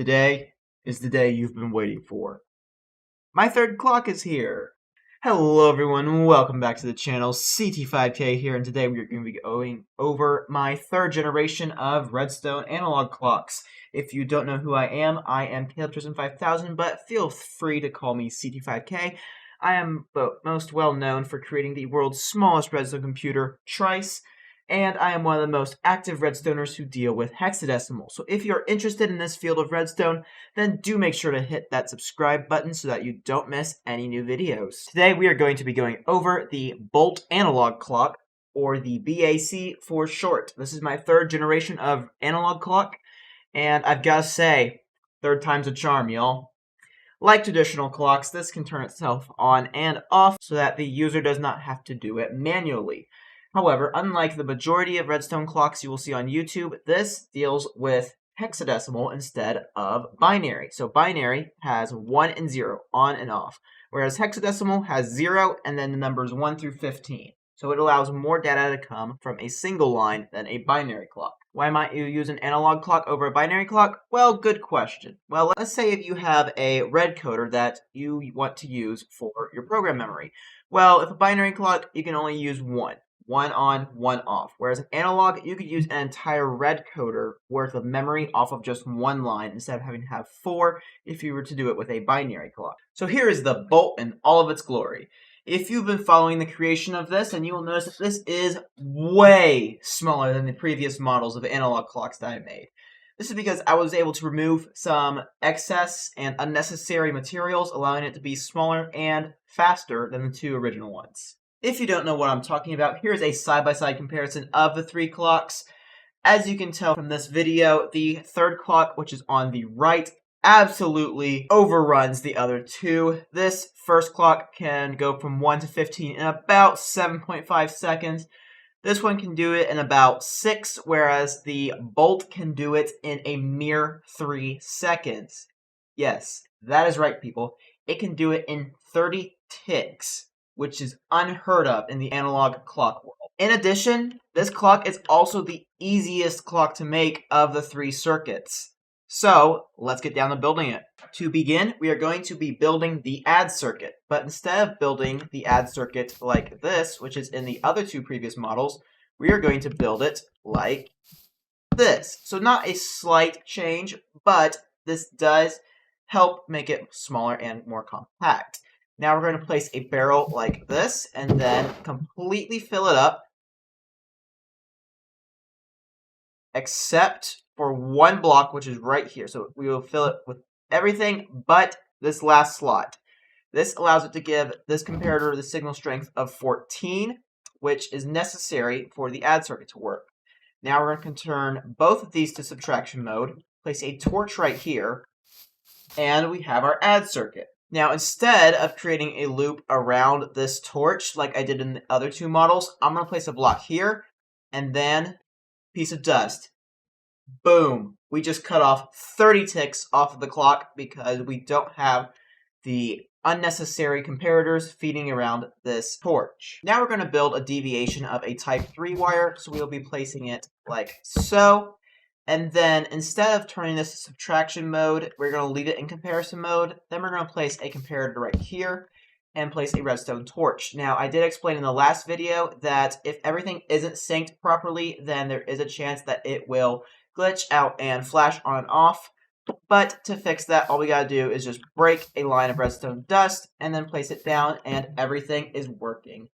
Today is the day you've been waiting for. My third clock is here. Hello everyone, welcome back to the channel. CT5K here, and today we're going to be going over my third generation of Redstone analog clocks. If you don't know who I am Caleb5000, but feel free to call me CT5K. I am most well known for creating the world's smallest redstone computer, Trice, and I am one of the most active redstoners who deal with hexadecimal. So if you're interested in this field of redstone, then do make sure to hit that subscribe button so that you don't miss any new videos. Today we are going to be going over the Bolt analog clock, or the BAC for short. This is my third generation of analog clock, and I've got to say, third time's a charm, y'all. Like traditional clocks, this can turn itself on and off so that the user does not have to do it manually. However, unlike the majority of redstone clocks you will see on YouTube, this deals with hexadecimal instead of binary. So binary has 1 and 0, on and off, whereas hexadecimal has 0 and then the numbers 1 through 15. So it allows more data to come from a single line than a binary clock. Why might you use an analog clock over a binary clock? Well, good question. Well, let's say if you have a red coder that you want to use for your program memory. Well, if a binary clock, you can only use one on, one off. Whereas an analog, you could use an entire red coder worth of memory off of just one line instead of having to have 4 if you were to do it with a binary clock. So here is the Bolt in all of its glory. If you've been following the creation of this, then you will notice that this is way smaller than the previous models of analog clocks that I made. This is because I was able to remove some excess and unnecessary materials, allowing it to be smaller and faster than the two original ones. If you don't know what I'm talking about, here's a side-by-side comparison of the three clocks. As you can tell from this video, the third clock, which is on the right, absolutely overruns the other two. This first clock can go from 1 to 15 in about 7.5 seconds. This one can do it in about 6, whereas the Bolt can do it in a mere 3 seconds. Yes, that is right, people. It can do it in 30 ticks, which is unheard of in the analog clock world. In addition, this clock is also the easiest clock to make of the 3 circuits. So, let's get down to building it. To begin, we are going to be building the add circuit, but instead of building the add circuit like this, which is in the other 2 previous models, we are going to build it like this. So not a slight change, but this does help make it smaller and more compact. Now we're going to place a barrel like this, and then completely fill it up, except for one block, which is right here. So we will fill it with everything but this last slot. This allows it to give this comparator the signal strength of 14, which is necessary for the add circuit to work. Now we're going to turn both of these to subtraction mode, place a torch right here, and we have our add circuit. Now, instead of creating a loop around this torch like I did in the other 2 models, I'm going to place a block here, and then a piece of dust. Boom! We just cut off 30 ticks off of the clock because we don't have the unnecessary comparators feeding around this torch. Now we're going to build a deviation of a type 3 wire, so we'll be placing it like so. And then instead of turning this to subtraction mode, we're going to leave it in comparison mode. Then we're going to place a comparator right here and place a redstone torch. Now, I did explain in the last video that if everything isn't synced properly, then there is a chance that it will glitch out and flash on and off. But to fix that, all we got to do is just break a line of redstone dust and then place it down, and everything is working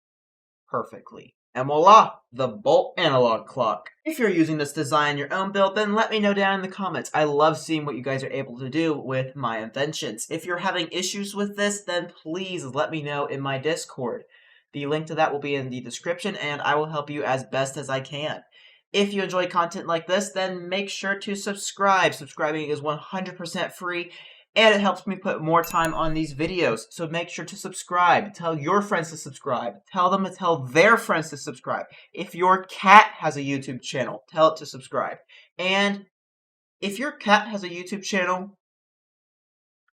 perfectly. And voila, the Bolt analog clock. If you're using this design in your own build, then let me know down in the comments. I love seeing what you guys are able to do with my inventions. If you're having issues with this, then please let me know in my Discord. The link to that will be in the description, and I will help you as best as I can. If you enjoy content like this, then make sure to subscribe. Subscribing is 100% free, and it helps me put more time on these videos. So make sure to subscribe. Tell your friends to subscribe. Tell them to tell their friends to subscribe. If your cat has a YouTube channel, tell it to subscribe. And if your cat has a YouTube channel,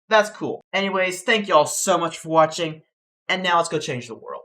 that's cool. Anyways, thank y'all so much for watching. And now let's go change the world.